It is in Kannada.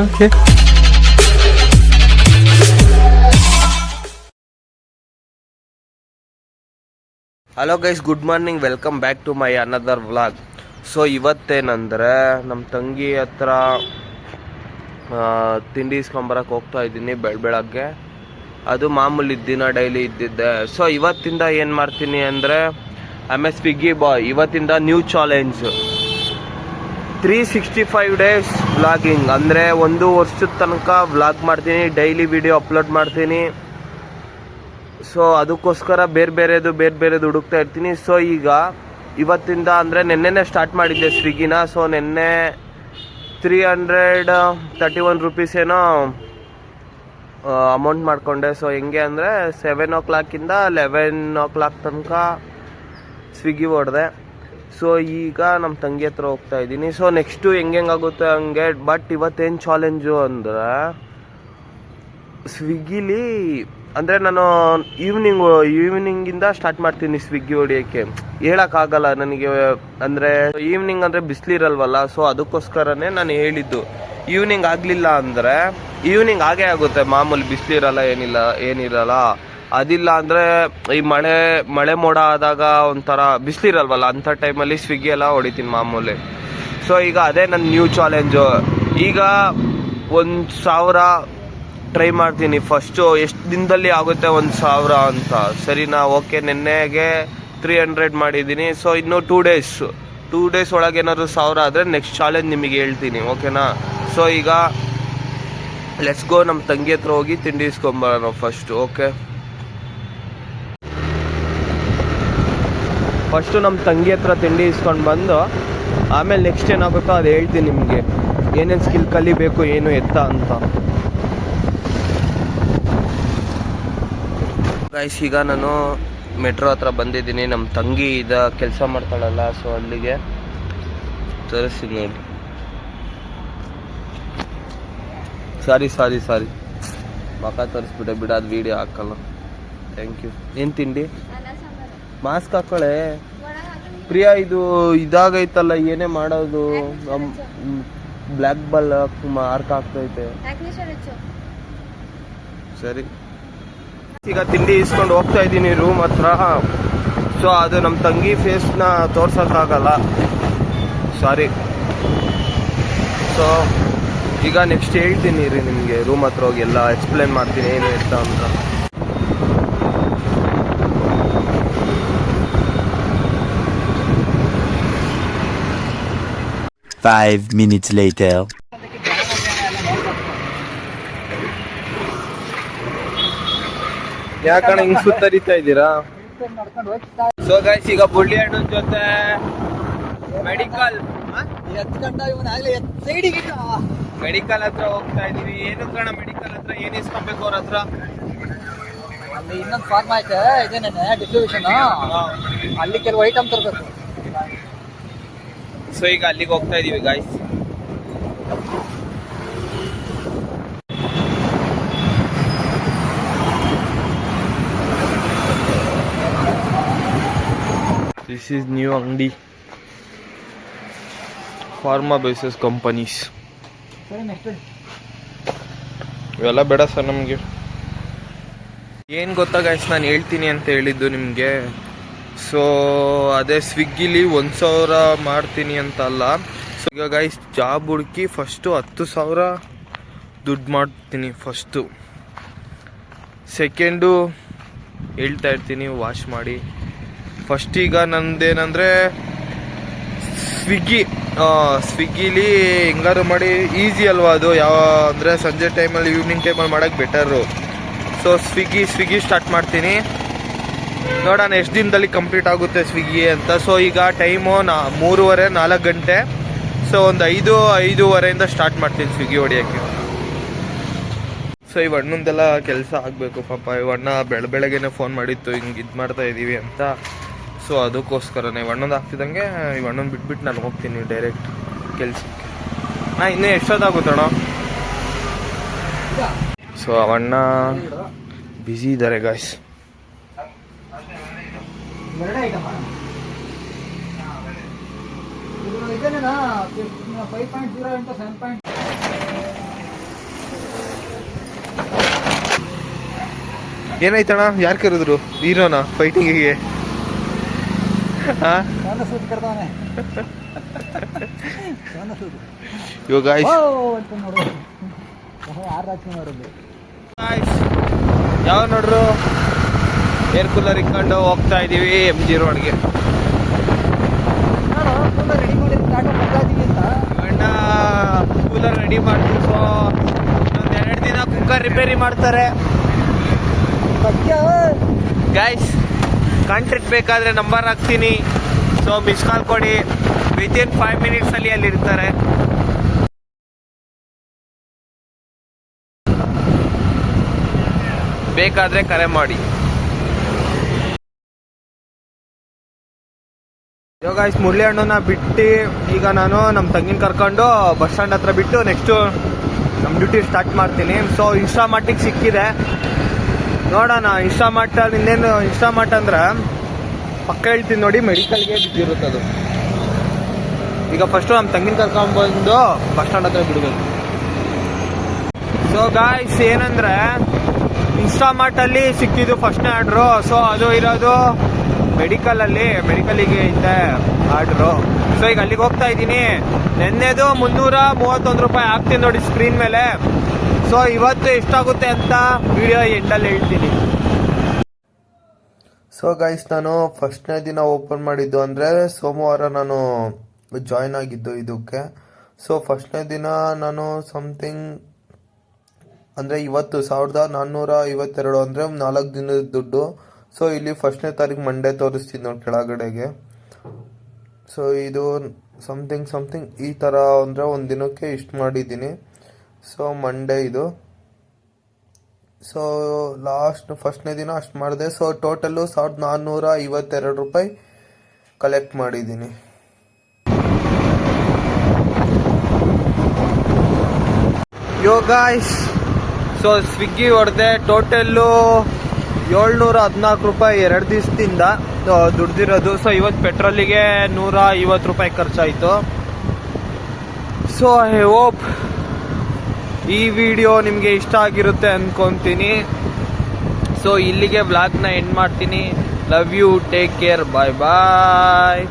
Okay. Hello guys, good morning, welcome back to my another vlog. So ಇವತ್ತೇನಂದರೆ ನಮ್ಮ ತಂಗಿ ಹತ್ರ ತಿಂಡಿ ಇಸ್ಕೊಂಬರಕ್ಕೆ ಹೋಗ್ತಾ ಇದ್ದೀನಿ ಬೆಳಗ್ಗೆ. ಅದು ಮಾಮೂಲಿ ದಿನ ಡೈಲಿ ಇದ್ದಿದ್ದೆ. ಸೊ ಇವತ್ತಿಂದ ಏನು ಮಾಡ್ತೀನಿ ಅಂದರೆ ಸ್ವಿಗ್ಗಿ ಬಾಯ್. ಇವತ್ತಿಂದ ನ್ಯೂ ಚಾಲೆಂಜ್ 365 ಡೇಸ್ ವ್ಲಾಗಿಂಗ್. ಅಂದರೆ 1 ವರ್ಷದ ತನಕ ವ್ಲಾಗ್ ಮಾಡ್ತೀನಿ, ಡೈಲಿ ವಿಡಿಯೋ ಅಪ್ಲೋಡ್ ಮಾಡ್ತೀನಿ. ಸೊ ಅದಕ್ಕೋಸ್ಕರ ಬೇರೆ ಬೇರೆದು ಹುಡುಕ್ತಾ ಇರ್ತೀನಿ. ಸೊ ಈಗ ಇವತ್ತಿಂದ ಅಂದರೆ ನೆನ್ನೆನೇ ಸ್ಟಾರ್ಟ್ ಮಾಡಿದ್ದೆ ಸ್ವಿಗ್ಗಿನ. ಸೊ ನೆನ್ನೆ 331 ರುಪೀಸ್ ಏನೋ ಅಮೌಂಟ್ ಮಾಡಿಕೊಂಡೆ. ಸೊ ಹೆಂಗೆ ಅಂದರೆ 7 o'clock 11 o'clock ತನಕ ಸ್ವಿಗ್ಗಿ ಹೊಡೆದೆ. ಸೊ ಈಗ ನಮ್ಮ ತಂಗಿ ಹತ್ರ ಹೋಗ್ತಾ ಇದ್ದೀನಿ. ಸೊ ನೆಕ್ಸ್ಟು ಹೆಂಗಾಗುತ್ತೆ ಹಂಗೆ. ಬಟ್ ಇವತ್ತೇನು ಚಾಲೆಂಜು ಅಂದರೆ ಸ್ವಿಗ್ಗಿಲಿ ಅಂದರೆ ನಾನು ಈವ್ನಿಂಗಿಂದ ಸ್ಟಾರ್ಟ್ ಮಾಡ್ತೀನಿ ಸ್ವಿಗ್ಗಿ ಹೊಡಿಯೋಕ್ಕೆ. ಹೇಳೋಕ್ಕಾಗಲ್ಲ ನನಗೆ, ಅಂದರೆ ಈವ್ನಿಂಗ್ ಅಂದರೆ ಬಿಸಿಲಿರಲ್ವಲ್ಲ. ಸೊ ಅದಕ್ಕೋಸ್ಕರನೇ ನಾನು ಹೇಳಿದ್ದು. ಈವ್ನಿಂಗ್ ಆಗಲಿಲ್ಲ ಅಂದರೆ ಈವ್ನಿಂಗ್ ಆಗೇ ಆಗುತ್ತೆ, ಮಾಮೂಲಿ ಬಿಸಿಲಿರಲ್ಲ, ಏನಿರಲ್ಲ. ಅದಿಲ್ಲ ಅಂದರೆ ಈ ಮಳೆ ಮೋಡ ಆದಾಗ ಒಂಥರ ಬಿಸಿಲಿರಲ್ವಲ್ಲ, ಅಂಥ ಟೈಮಲ್ಲಿ ಸ್ವಿಗ್ಗಿ ಎಲ್ಲ ಹೊಡಿತೀನಿ ಮಾಮೂಲಿ. ಸೊ ಈಗ ಅದೇ ನನ್ನ ನ್ಯೂ ಚಾಲೆಂಜು. ಈಗ 1,000 ಟ್ರೈ ಮಾಡ್ತೀನಿ ಫಸ್ಟು. ಎಷ್ಟು ದಿನದಲ್ಲಿ ಆಗುತ್ತೆ 1,000 ಅಂತ, ಸರಿನಾ? ಓಕೆ, ನೆನ್ನೆಗೆ 300 ಮಾಡಿದ್ದೀನಿ. ಸೊ ಇನ್ನು 2 ಡೇಸ್ ಒಳಗೆ ಏನಾದ್ರು 1,000 ಆದರೆ ನೆಕ್ಸ್ಟ್ ಚಾಲೆಂಜ್ ನಿಮಗೆ ಹೇಳ್ತೀನಿ, ಓಕೆನಾ? ಸೊ ಈಗ ಲೆಟ್ಸ್ ಗೋ, ನಮ್ಮ ತಂಗಿ ಹತ್ರ ಹೋಗಿ ತಿಂಡಿ ಇಸ್ಕೊಂಬರೋಣ ಫಸ್ಟು. ಓಕೆ, ಫಸ್ಟು ನಮ್ಮ ತಂಗಿ ಹತ್ರ ತಿಂಡಿ ಇಸ್ಕೊಂಡು ಬಂದು ಆಮೇಲೆ ನೆಕ್ಸ್ಟ್ ಏನಾಗುತ್ತೋ ಅದು ಹೇಳ್ತೀನಿ ನಿಮಗೆ, ಏನೇನು ಸ್ಕಿಲ್ ಕಲಿಬೇಕು ಏನು ಎತ್ತ ಅಂತ. ಗೈಸ್, ಈಗ ನಾನು ಮೆಟ್ರೋ ಹತ್ರ ಬಂದಿದ್ದೀನಿ. ನಮ್ಮ ತಂಗಿ ಕೆಲಸ ಮಾಡ್ತಾಳಲ್ಲ, ಸೊ ಅಲ್ಲಿಗೆ ತೋರಿಸ್ತೀನಿ ನೋಡಿ. ಸಾರಿ ಮಕ ತೋರಿಸ್ಬಿಟ್ಟೆ, ಬಿಡ, ಅದು ವೀಡಿಯೋ ಹಾಕಲ್ಲ. Thank you. ಏನು ತಿಂಡಿ? ಮಾಸ್ಕ್ ಹಾಕೊಳ್ಳೆ ಪ್ರಿಯಾ. ಇದು ಇದಾಗೈತಲ್ಲ, ಏನೇ ಮಾಡೋದು, ಬ್ಲ್ಯಾಕ್ ಬಾಲ್ ಮಾರ್ಕ್ ಆಗ್ತೈತೆ. ಸರಿ, ಈಗ ತಿಂಡಿ ಇಸ್ಕೊಂಡು ಹೋಗ್ತಾ ಇದ್ದೀನಿ ರೂಮ್ ಹತ್ರ. ಸೊ ಅದು ನಮ್ಮ ತಂಗಿ ಫೇಸ್ನ ತೋರ್ಸೋಕ್ಕಾಗಲ್ಲ, ಸಾರಿ. ಸೊ ಈಗ ನೆಕ್ಸ್ಟ್ ಹೇಳ್ತೀನಿ ರೀ ನಿಮಗೆ, ರೂಮ್ ಹತ್ರ ಹೋಗಿ ಎಲ್ಲ ಎಕ್ಸ್ಪ್ಲೇನ್ ಮಾಡ್ತೀನಿ ಏನು ಎತ್ತ ಅಂತ. Five minutes later. ಯಾಕಣ್ಣ ಹಿಂಗ್ ಸುತ್ತರಿತಾ ಇದ್ದೀರಾ? ಸೊ ಗೈಸ್, ಈಗ ಬುಳ್ಳಿ ಹಣ್ಣು ಜೊತೆ ಮೆಡಿಕಲ್ ಹತ್ರ ಹೋಗ್ತಾ ಇದೀವಿ. ಏನು ಕಣ ಮೆಡಿಕಲ್ ಹತ್ರ ಏನ್ ಇಸ್ಕೊಬೇಕು ಅವ್ರ ಹತ್ರ? ಅಲ್ಲಿ ಇನ್ನೊಂದು ಫಾರ್ಮ್ ಐತೆ, ಇದೇನೇನೆ ಡಿಸ್ಟ್ರಿಬ್ಯೂಷನ್, ಅಲ್ಲಿ ಕೆಲವು ಐಟಮ್ ತರಬೇಕು. ಸೊ ಈಗ ಅಲ್ಲಿಗೆ ಹೋಗ್ತಾ ಇದೀವಿ ಗೈಸ್. ದಿಸ್ ಈಸ್ ನ್ಯೂ ಅಂಗಡಿ, ಫಾರ್ಮಾ ಬೇಸಸ್ ಕಂಪನೀಸ್. ಇವೆಲ್ಲ ಬೇಡ ಸರ್ ನಮಗೆ. ಏನು ಗೊತ್ತಾ ಗೈಸ್, ನಾನು ಹೇಳ್ತೀನಿ ಅಂತ ಹೇಳಿದ್ದು ನಿಮಗೆ. ಸೊ ಅದೇ ಸ್ವಿಗ್ಗಿಲಿ 1,000 ಮಾಡ್ತೀನಿ ಅಂತ ಅಲ್ಲ. ಸೊ ಈಗ ಗೈಸ್, ಜಾಬ್ ಹುಡುಕಿ ಫಸ್ಟು 10,000 ದುಡ್ಡು ಮಾಡ್ತೀನಿ ಫಸ್ಟು. ಸೆಕೆಂಡು ಹೇಳ್ತಾ ಇರ್ತೀನಿ ವಾಶ್ ಮಾಡಿ. ಫಸ್ಟ್ ಈಗ ನಂದೇನಂದರೆ ಸ್ವಿಗ್ಗಿಲಿ ಹೆಂಗಾರು ಮಾಡಿ ಈಸಿ ಅಲ್ವಾ ಅದು. ಅಂದರೆ ಸಂಜೆ ಟೈಮಲ್ಲಿ, ಈವ್ನಿಂಗ್ ಟೈಮಲ್ಲಿ ಮಾಡೋಕ್ಕೆ ಬೆಟರು. ಸೊ ಸ್ವಿಗ್ಗಿ ಸ್ಟಾರ್ಟ್ ಮಾಡ್ತೀನಿ, ನೋಡೋಣ ಎಷ್ಟು ದಿನದಲ್ಲಿ ಕಂಪ್ಲೀಟ್ ಆಗುತ್ತೆ ಸ್ವಿಗ್ಗಿ ಅಂತ. ಸೊ ಈಗ ಟೈಮು 3:30-4 ಗಂಟೆ. ಸೊ ಒಂದು 5-5:30 ಸ್ಟಾರ್ಟ್ ಮಾಡ್ತೀನಿ ಸ್ವಿಗ್ಗಿ ಹೊಡಿಯೋಕ್ಕೆ. ಸೊ ಈ ಅಣ್ಣಂದೆಲ್ಲ ಕೆಲಸ ಆಗಬೇಕು ಪಾಪ. ಇವಣ್ಣ ಬೆಳಗ್ಗೆನೇ ಫೋನ್ ಮಾಡಿತ್ತು, ಹಿಂಗೆ ಇದು ಮಾಡ್ತಾ ಇದ್ದೀವಿ ಅಂತ. ಸೊ ಅದಕ್ಕೋಸ್ಕರನೇ ಇವಣ್ಣೊಂದು ಆಗ್ತಿದ್ದಂಗೆ ಇವಣ್ಣೊಂದು ಬಿಟ್ಬಿಟ್ಟು ನಾನು ಹೋಗ್ತೀನಿ ಡೈರೆಕ್ಟ್ ಕೆಲಸಕ್ಕೆ. ಇನ್ನೂ ಎಷ್ಟೊತ್ತಾಗುತ್ತಣ್ಣ? ಸೊ ಅವಣ್ಣ ಬ್ಯುಸಿ ಇದ್ದಾರೆ ಗಾಯ್ಸ್. ಏನಾಯ್ತಣ್ಣ? ಯಾರು ಕರೆದ್ರು? ಹೀರೋನಾ ಫೈಟಿಂಗಿಗೆ? ಸೋನ ಸೂದ್ ಕರ್ದವನೆ. ಸೋನ ಸೂದ್. ಇವಾಗ ಗಾಯ್ಸ್ ಅಂತ ನೋಡು. ಆರ್ ರಾಜ್ಕುಮಾರ್ ಅವ್ರದ್ದು. ಯಾವ ನೋಡ್ರು ಏರ್ ಕೂಲರ್ ಇಟ್ಕೊಂಡು ಹೋಗ್ತಾ ಇದೀವಿ MG ರೋಡ್ಗೆ. ರೆಡಿ ಮಾಡಿ ಸ್ಟಾರ್ಟ್ ಮಾಡ್ತಾ ಇದೀವಿ ಅಂತ. ಅಣ್ಣ ಕೂಲರ್ ರೆಡಿ ಮಾಡ್ತೀವಿ. ಸೊ ಇನ್ನೊಂದು 2 ದಿನ ಕುಕ್ಕರ್ ರಿಪೇರಿ ಮಾಡ್ತಾರೆ ಗೈಸ್. ಕಾಂಟ್ರಾಕ್ಟ್ ಬೇಕಾದ್ರೆ ನಂಬರ್ ಹಾಕ್ತೀನಿ, ಸೊ ಮಿಸ್ ಕಾಲ್ ಕೊಡಿ. ವಿತಿನ್ 5 minutes ಅಲ್ಲಿ ಅಲ್ಲಿ ಇರ್ತಾರೆ. ಬೇಕಾದ್ರೆ ಕರೆ ಮಾಡಿ. ಇವಾಗ ಗೈಸ್ ಮುರಳಿ ಹಣ್ಣನ ಬಿಟ್ಟು ಈಗ ನಾನು ನಮ್ಮ ತಂಗಿನ ಕರ್ಕೊಂಡು ಬಸ್ ಸ್ಟ್ಯಾಂಡ್ ಹತ್ರ ಬಿಟ್ಟು ನೆಕ್ಸ್ಟು ನಮ್ಮ ಡ್ಯೂಟಿ ಸ್ಟಾರ್ಟ್ ಮಾಡ್ತೀನಿ. ಸೊ ಇನ್ಸ್ಟಾಮಾರ್ಟಿಗೆ ಸಿಕ್ಕಿದೆ, ನೋಡೋಣ. ಇನ್ಸ್ಟಾಮಾರ್ಟಲ್ಲಿ ಇನ್ನೇನು ಇನ್ಸ್ಟಾಮಾರ್ಟ್ ಅಂದ್ರೆ ಪಕ್ಕ ಹೇಳ್ತೀನಿ ನೋಡಿ, ಮೆಡಿಕಲ್ಗೆ ಬಿದ್ದಿರುತ್ತದು. ಈಗ ಫಸ್ಟು ನಮ್ಮ ತಂಗಿನ ಕರ್ಕೊಂಡ್ಬಂದು ಬಸ್ ಸ್ಟ್ಯಾಂಡ್ ಹತ್ರ ಬಿಡಬೇಕು. ಸೊ ಗಾಯ್ಸ್ ಏನಂದ್ರೆ ಇನ್ಸ್ಟಾಮಾರ್ಟಲ್ಲಿ ಸಿಕ್ಕಿದ್ದು ಫಸ್ಟ್ನೇ ಆರ್ಡ್ರು. ಸೊ ಅದು ಇರೋದು ಮೆಡಿಕಲಿಗೆ ಇದೆ ಆರ್ಡ್ರು. ಸೊ ಈಗ ಅಲ್ಲಿಗೆ ಹೋಗ್ತಾ ಇದ್ದೀನಿ. ನೆನ್ನೆದು 331 ರೂಪಾಯಿ ಹಾಕ್ತೀನಿ ನೋಡಿ ಸ್ಕ್ರೀನ್ ಮೇಲೆ. ಸೊ ಇವತ್ತು ಎಷ್ಟಾಗುತ್ತೆ ಅಂತ ವಿಡಿಯೋ ಎಂಡಲ್ಲಿ ಹೇಳ್ತೀನಿ. ಸೊ ಗೈಸ್ ನಾನು ಫಸ್ಟ್ನೇ ದಿನ ಓಪನ್ ಮಾಡಿದ್ದು ಅಂದರೆ ಸೋಮವಾರ ನಾನು ಜಾಯ್ನ್ ಆಗಿದ್ದು ಇದಕ್ಕೆ. ಸೊ ಫಸ್ಟ್ನೇ ದಿನ ನಾನು ಸಮಥಿಂಗ್ ಅಂದರೆ ಇವತ್ತು 1452 ಅಂದರೆ 4 ದಿನದ ದುಡ್ಡು. ಸೊ ಇಲ್ಲಿ ಫಸ್ಟ್ನೇ ತಾರೀಕು ಮಂಡೇ ತೋರಿಸ್ತೀನಿ ನೋಡಿ ಕೆಳಗಡೆಗೆ. ಸೊ ಇದು ಸಮಥಿಂಗ್ ಈ ಥರ ಅಂದರೆ ಒಂದು ದಿನಕ್ಕೆ ಇಷ್ಟು ಮಾಡಿದ್ದೀನಿ. ಸೊ ಮಂಡೇ ಇದು. ಸೊ ಫಸ್ಟ್ನೇ ದಿನ ಅಷ್ಟು ಮಾಡಿದೆ. ಸೊ ಟೋಟಲ್ಲು 1452 ರೂಪಾಯಿ ಕಲೆಕ್ಟ್ ಮಾಡಿದ್ದೀನಿ. ಯೋ ಗಾಯ್ಸ್, ಸೊ ಸ್ವಿಗ್ಗಿ ಹೊಡೆದೆ. ಟೋಟಲ್ಲು 714 ರೂಪಾಯಿ 2 ದಿವಸದಿಂದ ದುಡ್ದಿರೋದು. ಸೊ ಇವತ್ತು ಪೆಟ್ರೋಲಿಗೆ 150 ರೂಪಾಯಿ ಖರ್ಚಾಯಿತು. ಸೊ ಐ ಹೋಪ್ ಈ ವಿಡಿಯೋ ನಿಮಗೆ ಇಷ್ಟ ಆಗಿರುತ್ತೆ ಅಂದ್ಕೊತೀನಿ. ಸೊ ಇಲ್ಲಿಗೆ ವ್ಲಾಗ್ನ ಎಂಡ್ ಮಾಡ್ತೀನಿ. Love you, take care, bye bye.